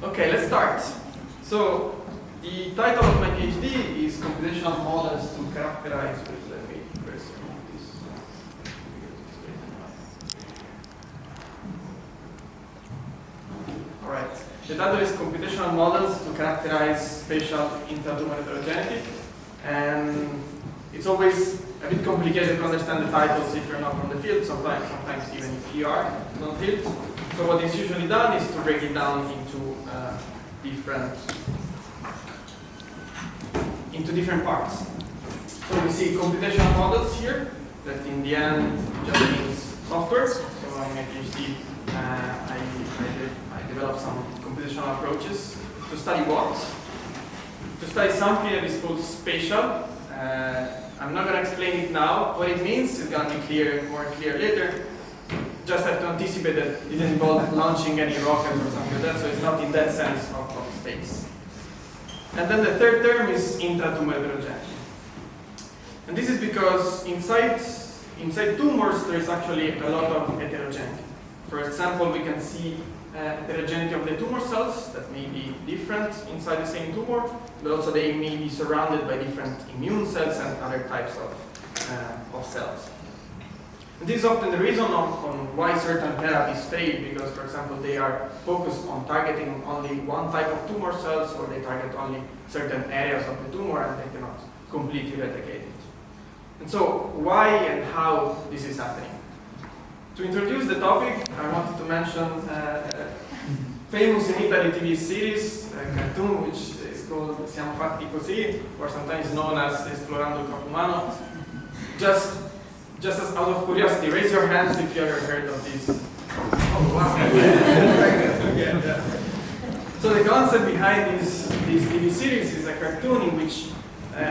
Okay, let's start. So, the title of my PhD is Computational Models to Characterize. Let me first remove this. Alright, the title is Computational Models to Characterize Spatial Intra-tumor Heterogeneity. And it's always a bit complicated to understand the titles if you're not from the field, sometimes even if you are from the field. So what is usually done is to break it down into different parts. So we see computational models here, that in the end just means software. So in my PhD, I developed some computational approaches to study what? To study something that is called spatial. I'm not going to explain it now. What it means is going to be more clear later. Just have to anticipate that it didn't involve launching any rockets or something like that, so it's not in that sense of space. And then the third term is intra-tumor heterogeneity. And this is because inside tumors there is actually a lot of heterogeneity. For example, we can see heterogeneity of the tumor cells that may be different inside the same tumor, but also they may be surrounded by different immune cells and other types of cells. And this is often the reason on why certain therapies fail, because, for example, they are focused on targeting only one type of tumor cells, or they target only certain areas of the tumor and they cannot completely eradicate it. And so, why and how this is happening? To introduce the topic, I wanted to mention a famous in Italy TV series, a cartoon, which is called Siamo Fatti Così, or sometimes known as Esplorando il Corpo Umano. Just as out of curiosity, raise your hands if you ever heard of this. Oh, wow. Yeah. So the concept behind this TV series is a cartoon in which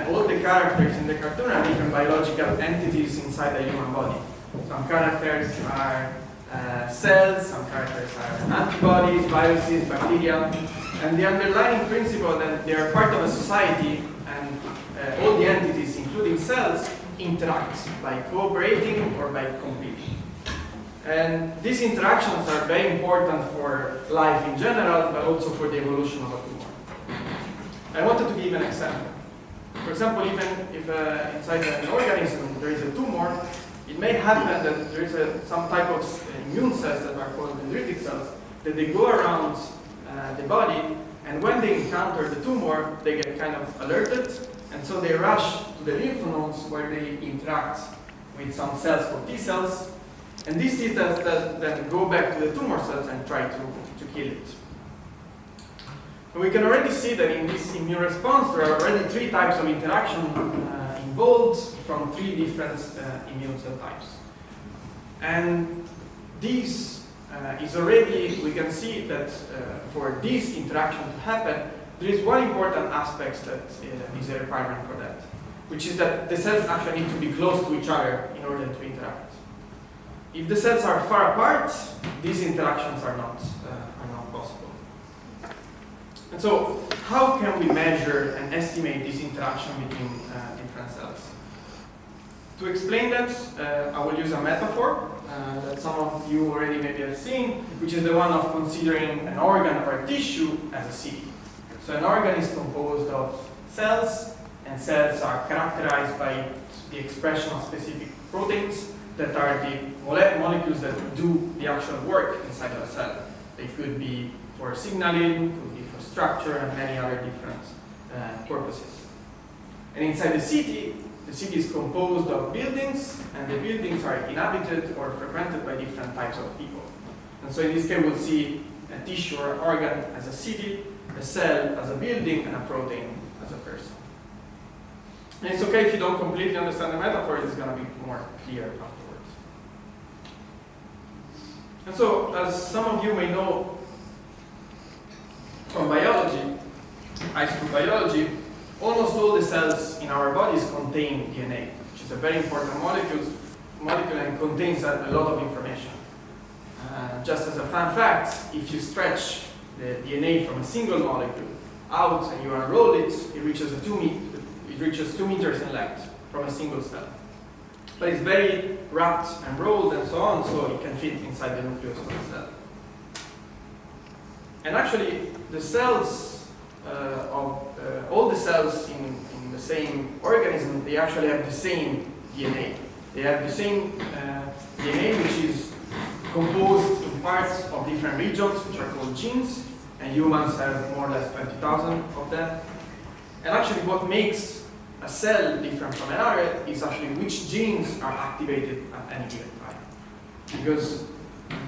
all the characters in the cartoon are different biological entities inside the human body. Some characters are cells, some characters are antibodies, viruses, bacteria, and the underlying principle that they are part of a society and all the entities, including cells, interact by cooperating or by competing. And these interactions are very important for life in general, but also for the evolution of a tumor. I wanted to give an example. For example, even if inside an organism there is a tumor, it may happen that there is some type of immune cells that are called dendritic cells, that they go around the body, and when they encounter the tumor, they get kind of alerted, and so they rush to the lymph nodes where they interact with some cells called T cells, and these T cells then go back to the tumor cells and try to kill it. And we can already see that in this immune response there are already three types of interaction involved from three different immune cell types. And this is already, we can see that for this interaction to happen, there is one important aspect that is a requirement for that, which is that the cells actually need to be close to each other in order to interact. If the cells are far apart, these interactions are not possible. And so, how can we measure and estimate this interaction between different cells? To explain that, I will use a metaphor that some of you already maybe have seen, which is the one of considering an organ or a tissue as a city. So an organ is composed of cells, and cells are characterized by the expression of specific proteins that are the molecules that do the actual work inside of a cell. They could be for signaling, could be for structure, and many other different purposes. And inside the city is composed of buildings, and the buildings are inhabited or frequented by different types of people. And so in this case, we'll see a tissue or organ as a city, a cell as a building, and a protein as a person. And it's okay if you don't completely understand the metaphor, it's going to be more clear afterwards. And so, as some of you may know from biology, high school biology, almost all the cells in our bodies contain DNA, which is a very important molecule and contains a lot of information. Just as a fun fact, if you stretch the DNA from a single molecule out and you unroll it, it reaches 2 meters in length from a single cell. But it's very wrapped and rolled and so on, so it can fit inside the nucleus of the cell. And actually, the cells all the cells in the same organism, they actually have the same DNA. They have the same DNA, which is composed in parts of different regions, which are called genes, and humans have more or less 20,000 of them. And actually, what makes a cell different from another is actually which genes are activated at any given time. Because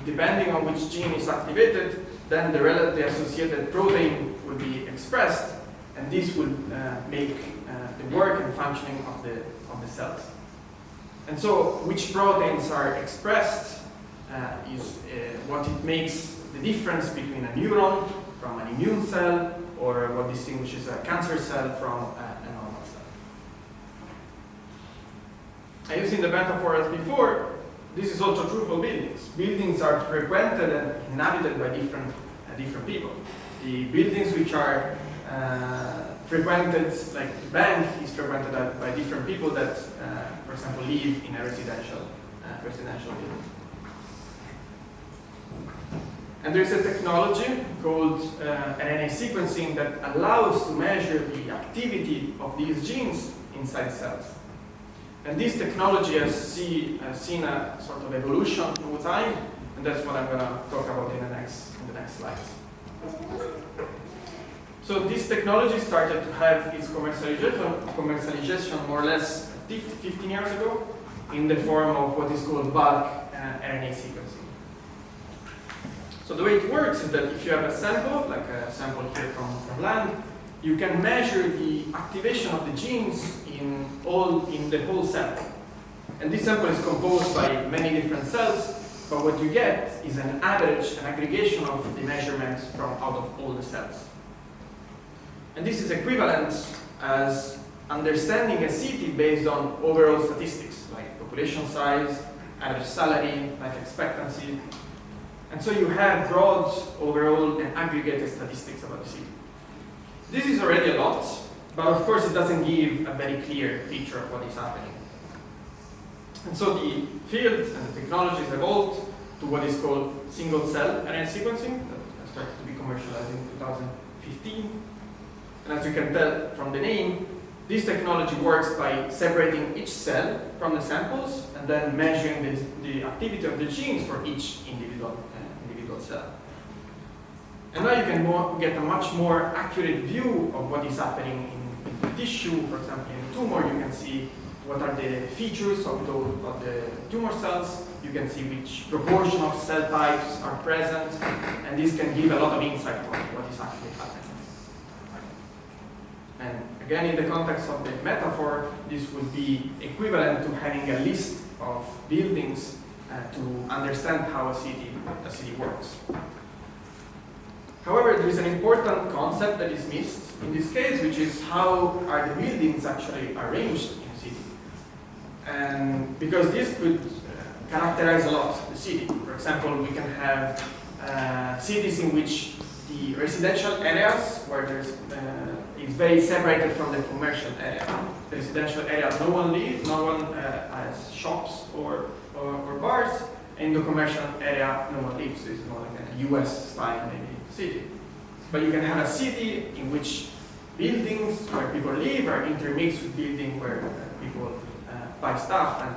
depending on which gene is activated, then the associated protein will be expressed, and this will make the work and functioning of the cells. And so, which proteins are expressed is what it makes the difference between a neuron from an immune cell, or what distinguishes a cancer cell from a normal cell. And using the metaphor as before, this is also true for buildings. Buildings are frequented and inhabited by different people. The buildings which are frequented, like the bank, is frequented by different people that, for example, live in a residential building. And there is a technology called RNA sequencing that allows to measure the activity of these genes inside cells. And this technology has seen a sort of evolution over time, and that's what I'm going to talk about in the next slides. So this technology started to have its commercialization more or less 15 years ago in the form of what is called bulk RNA sequencing. So the way it works is that if you have a sample, like a sample here from land, you can measure the activation of the genes in the whole sample. And this sample is composed by many different cells, but what you get is an average, an aggregation of the measurements from out of all the cells. And this is equivalent as understanding a city based on overall statistics, like population size, average salary, life expectancy. And so you have broad, overall, and aggregated statistics about the city. This is already a lot, but of course it doesn't give a very clear picture of what is happening. And so the field and the technologies evolved to what is called single-cell RNA sequencing, that started to be commercialized in 2015. And as you can tell from the name, this technology works by separating each cell from the samples and then measuring the activity of the genes for each individual cell. And now you can get a much more accurate view of what is happening in the tissue. For example, in a tumor, you can see what are the features of the tumor cells. You can see which proportion of cell types are present, and this can give a lot of insight on what is actually happening. And again, in the context of the metaphor, this would be equivalent to having a list of buildings to understand how a city works. However, there is an important concept that is missed in this case, which is how are the buildings actually arranged in a city. And because this could characterize a lot the city. For example, we can have cities in which the residential areas where there's is very separated from the commercial area. The residential area, no one lives, no one has shops or bars. In the commercial area, no one lives. It's more like a US style maybe city. But you can have a city in which buildings where people live are intermixed with buildings where people buy stuff and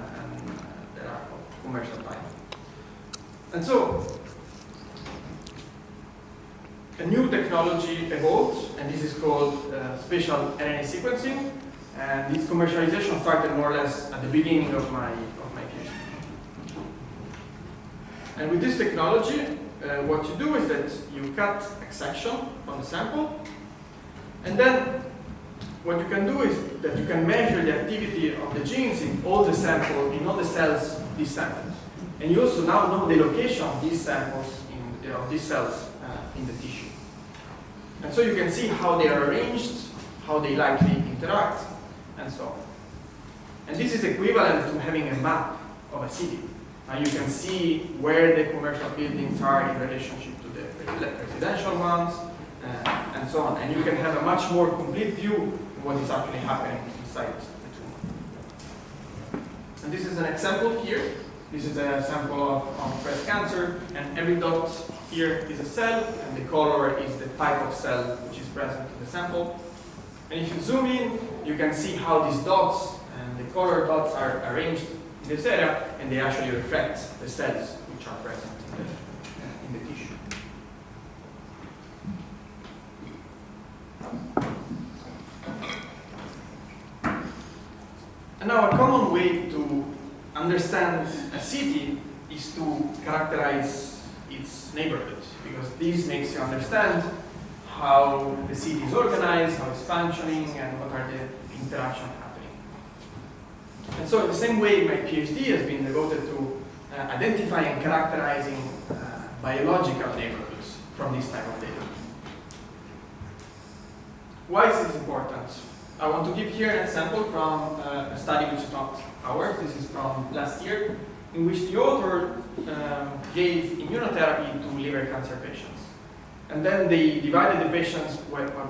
there are commercial type. And so a new technology evolved, and this is called spatial RNA sequencing. And this commercialization started more or less at the beginning of my PhD. And with this technology, what you do is that you cut a section from the sample, and then what you can do is that you can measure the activity of the genes in all the samples, in all the cells of these samples. And you also now know the location of these samples, of these cells in the tissue. And so you can see how they are arranged, how they likely interact, and so on. And this is equivalent to having a map of a city. Now you can see where the commercial buildings are in relationship to the residential ones, and so on. And you can have a much more complete view of what is actually happening inside the tumor. And this is an example here. This is a sample of breast cancer, and every dot here is a cell, and the color is the type of cell which is present in the sample. And if you zoom in, you can see how these dots and the color dots are arranged in this area, and they actually reflect the cells which are present in the tissue. And now a common way to understand a city is to characterize its neighborhood, because this makes you understand how the city is organized, how it's functioning, and what are the interactions happening. And so in the same way, my PhD has been devoted to identifying and characterizing biological neighborhoods from this type of data. Why is this important? I want to give here an example from a study which is not ours. This is from last year, in which the author gave immunotherapy to liver cancer patients. And then they divided the patients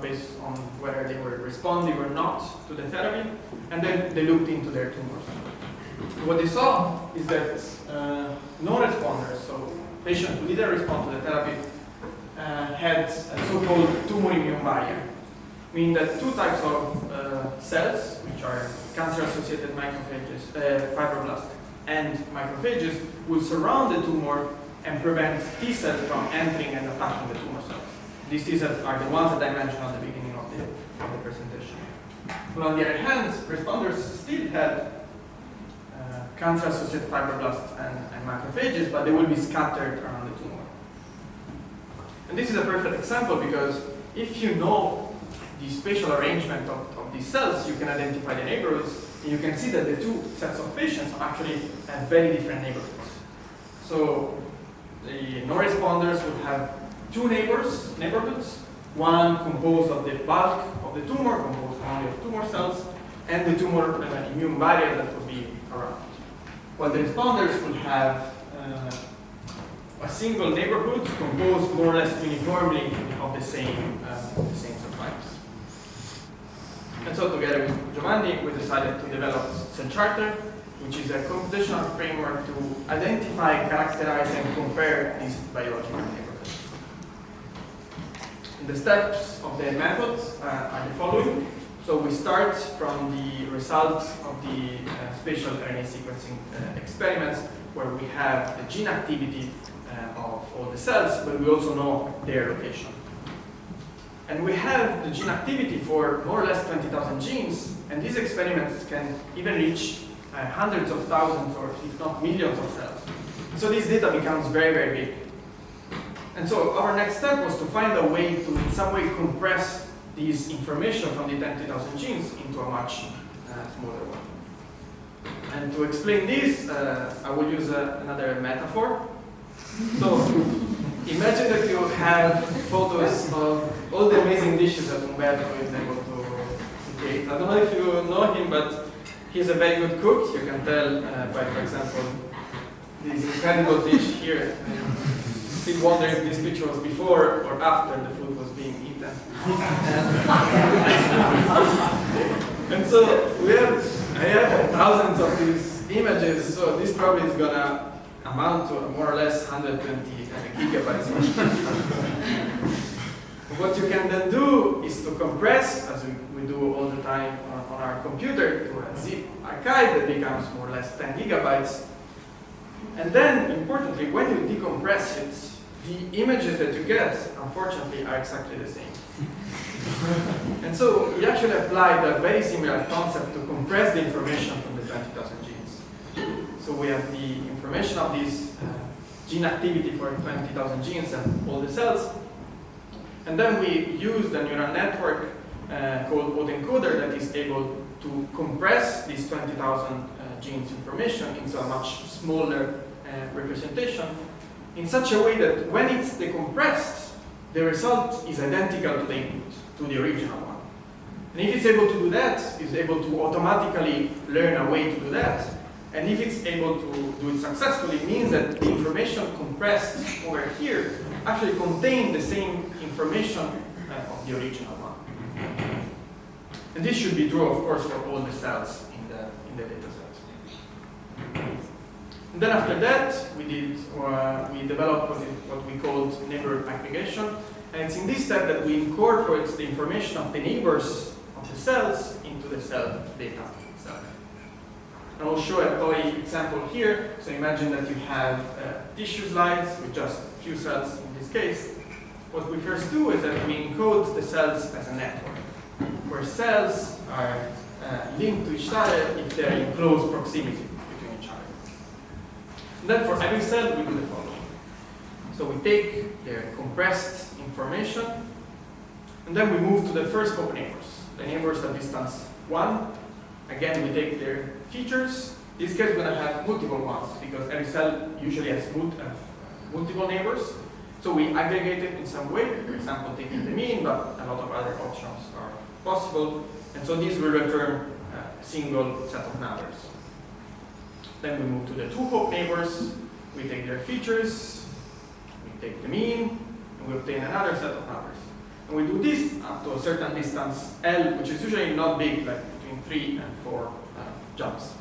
based on whether they were responding or not to the therapy, and then they looked into their tumors. What they saw is that non-responders, so patients who didn't respond to the therapy, had a so-called tumor immune barrier, meaning that two types of cells, which are cancer-associated macrophages, fibroblasts, and macrophages, will surround the tumor and prevent T cells from entering and attacking the tumor cells. These T cells are the ones that I mentioned at the beginning of the presentation. But on the other hand, responders still had cancer-associated fibroblasts and macrophages, but they will be scattered around the tumor. And this is a perfect example because if you know the spatial arrangement of these cells, you can identify the neighborhoods, and you can see that the two sets of patients actually have very different neighborhoods. So the no-responders will have two neighborhoods, one composed of the bulk of the tumor, composed only of tumor cells, and the tumor immune barrier that will be around. While the responders will have a single neighborhood composed more or less uniformly of the same subtypes. And so together with Giovanni, we decided to develop Cell Charter, which is a computational framework to identify, characterize, and compare these biological neighborhoods. And the steps of the method are the following. So we start from the results of the spatial RNA sequencing experiments, where we have the gene activity of all the cells, but we also know their location. And we have the gene activity for more or less 20,000 genes, and these experiments can even reach hundreds of thousands or if not millions of cells. So this data becomes very, very big. And so our next step was to find a way to in some way compress this information from the 20,000 genes into a much smaller one. And to explain this, I will use another metaphor. So imagine that you have photos of all the amazing dishes that Umberto is able to create. I don't know if you know him, but he's a very good cook. You can tell by, for example, this incredible dish here. Still wonder if this picture was before or after the food was being eaten. And so I have thousands of these images, so this probably is gonna amount to more or less 120 gigabytes. What you can then do is to compress, as we do all the time on our computer, to a zip archive that becomes more or less 10 gigabytes. And then, importantly, when you decompress it, the images that you get, unfortunately, are exactly the same. And so we actually applied a very similar concept to compress the information from the 20,000 genes. So we have the information of this gene activity for 20,000 genes and all the cells. And then we used a neural network called autoencoder that is able to compress this 20,000 genes information into a much smaller representation in such a way that when it's decompressed, the result is identical to the input, to the original one. And if it's able to do that, it's able to automatically learn a way to do that. And if it's able to do it successfully, it means that the information compressed over here actually contains the same information of the original one. And this should be true, of course, for all the cells in the data set. And then after that, we developed what we called neighborhood aggregation. And it's in this step that we incorporate the information of the neighbors of the cells into the cell data itself. And I'll show a toy example here. So imagine that you have tissue slides with just a few cells in this case. What we first do is that we encode the cells as a network, where cells are linked to each other if they're in close proximity between each other. And then for every cell, we do the following. So we take their compressed information, and then we move to the first group neighbors, the neighbors at distance 1. Again, we take their features. In this case, we're going to have multiple ones, because every cell usually has multiple neighbors. So we aggregate it in some way, for example, taking the mean, but a lot of other options are possible. And so these will return a single set of numbers. Then we move to the two hope neighbors. We take their features, we take the mean, and we obtain another set of numbers. And we do this up to a certain distance L, which is usually not big, like between 3 and 4 jumps.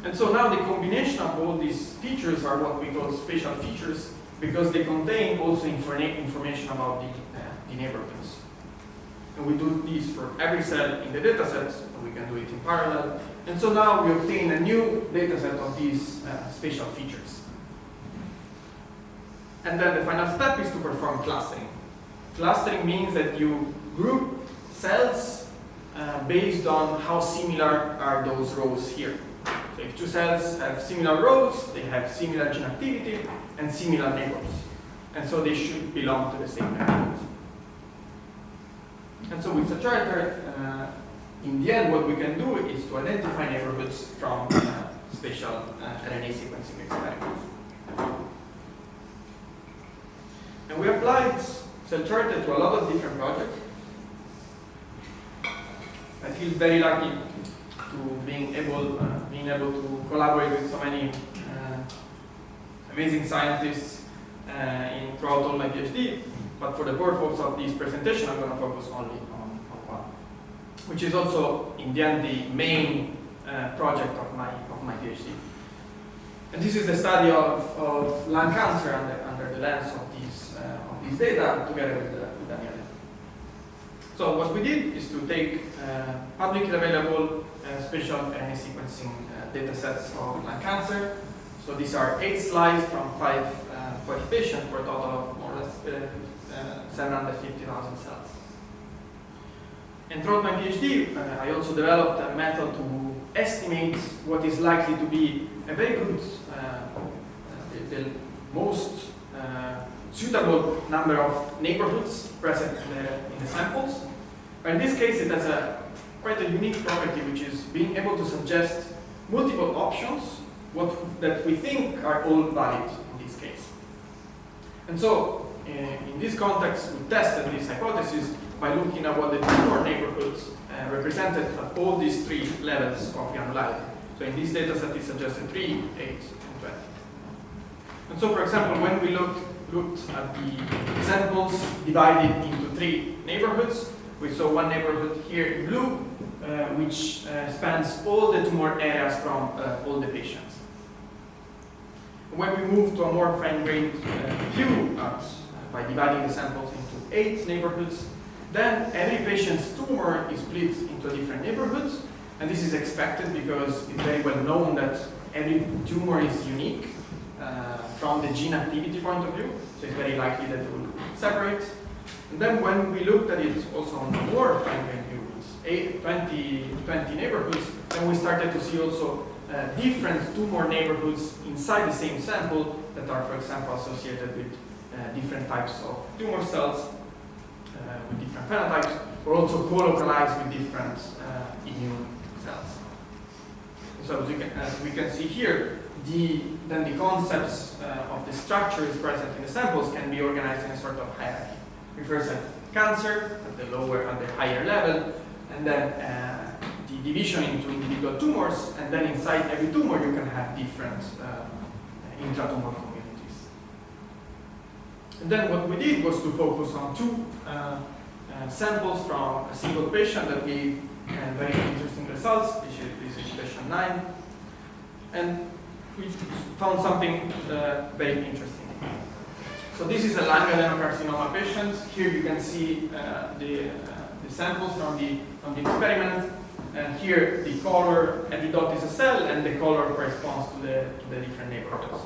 And so now the combination of all these features are what we call spatial features, because they contain also information about the neighborhoods. And we do this for every cell in the dataset, and we can do it in parallel. And so now we obtain a new dataset of these spatial features. And then the final step is to perform clustering. Clustering means that you group cells based on how similar are those rows here. So if two cells have similar rows, they have similar gene activity and similar neighbors. And so they should belong to the same neighborhood. And so with the charter, in the end, what we can do is to identify neighborhoods from spatial RNA sequencing experiments. And we applied cell charter to a lot of different projects. I feel very lucky to being able to collaborate with so many amazing scientists throughout all my PhD. But for the purpose of this presentation, I'm going to focus only on one, which is also, in the end, the main project of my PhD. And this is the study of lung cancer under the lens of these data, together with Daniele. So what we did is to take publicly available spatial RNA sequencing data sets of lung cancer. So these are 8 slides from 5 patients for a total of more or less 750,000 cells. And throughout my PhD, I also developed a method to estimate what is likely to be a very good, the most suitable number of neighborhoods present in the samples. But in this case, it has quite a unique property, which is being able to suggest multiple options that we think are all valid in this case. And so, in this context, we tested this hypothesis by looking at what the tumor neighborhoods represented at all these 3 levels of granularity. So in this data set, it suggested 3, 8, and 20. And so, for example, when we looked at the samples divided into 3 neighborhoods, we saw one neighborhood here in blue, which spans all the tumor areas from all the patients. When we move to a more fine-grained view by dividing the samples into 8 neighborhoods, then every patient's tumor is split into different neighborhoods, and this is expected because it's very well known that every tumor is unique from the gene activity point of view, so it's very likely that it will separate. And then when we looked at it also on the more fine-grained view, it's 20 neighborhoods, then we started to see also different tumor neighborhoods inside the same sample that are, for example, associated with different types of tumor cells, with different phenotypes, or also co-localized with different immune cells. So as we can see here, then the concepts of the structures present in the samples can be organized in a sort of hierarchy. We first have cancer at the lower and the higher level, and then the division into individual tumors, and then inside every tumor you can have different intra-tumor communities. And then what we did was to focus on 2 samples from a single patient that gave very interesting results. This is patient 9. And we found something very interesting. So this is a lung adenocarcinoma patient. Here you can see the samples from the experiment. And here the color at the dot is a cell, and the color corresponds to the different neighborhoods.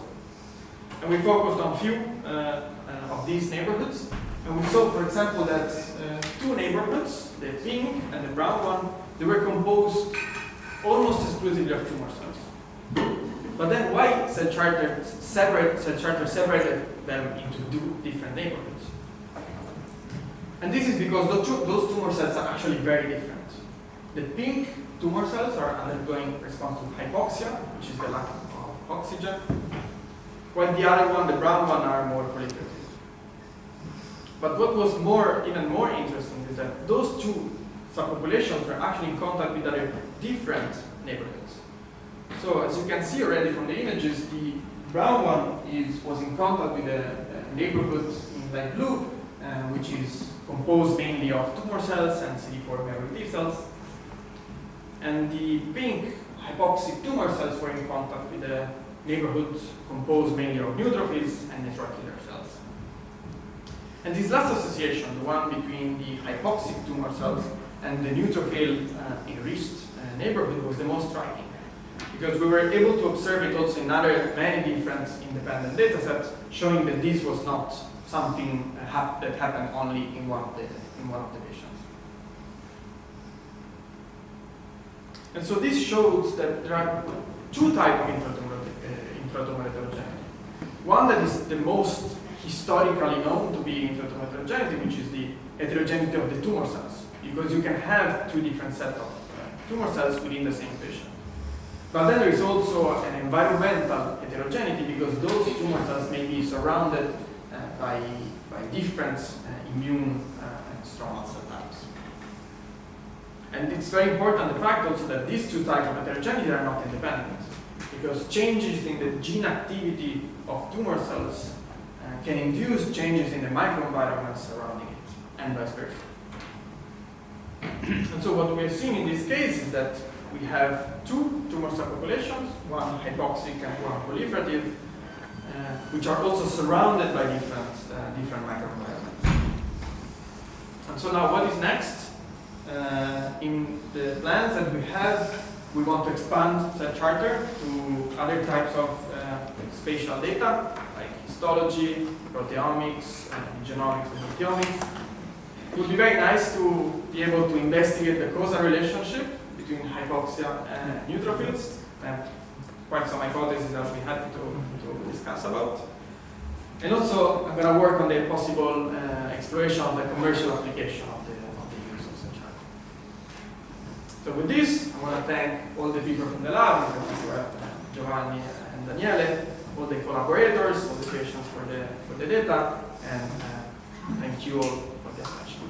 And we focused on few of these neighborhoods. And we saw, for example, that two neighborhoods, the pink and the brown one, they were composed almost exclusively of tumor cells. But then why cell charter separated them into two different neighborhoods? And this is because those tumor cells are actually very different. The pink tumor cells are undergoing response to hypoxia, which is the lack of oxygen, while the other one, the brown one, are more proliferative. But what was even more interesting is that those two subpopulations were actually in contact with other different neighborhoods. So as you can see already from the images, the brown one was in contact with a neighborhood in light blue, which is composed mainly of tumor cells and CD4 memory T cells. And the pink hypoxic tumor cells were in contact with a neighborhood composed mainly of neutrophils and natural killer cells. And this last association, the one between the hypoxic tumor cells and the neutrophil enriched neighborhood, was the most striking, because we were able to observe it also in many different independent data sets, showing that this was not something that happened only in one of the patients. And so this shows that there are two types of intra-tumor heterogeneity. One that is the most historically known to be intra-tumor heterogeneity, which is the heterogeneity of the tumor cells, because you can have two different sets of tumor cells within the same patient. But then there is also an environmental heterogeneity, because those tumor cells may be surrounded by different immune stromal cell types. And it's very important, the fact also that these two types of heterogeneity are not independent, because changes in the gene activity of tumor cells can induce changes in the microenvironment surrounding it, and vice versa. And so what we have seen in this case is that we have two tumor subpopulations, one hypoxic and one proliferative, which are also surrounded by different microenvironments. And so now what is next? In the plans that we have, we want to expand cell charter to other types of spatial data, like histology, proteomics, genomics, and proteomics. It would be very nice to be able to investigate the causal relationship between hypoxia and neutrophils. Quite some hypotheses that we had to discuss about. And also, I'm going to work on the possible exploration of the commercial application of the use of cell charter. So with this, I want to thank all the people from the lab, in particular Giovanni and Daniele, all the collaborators, all the patients for the data, and thank you all for the attention.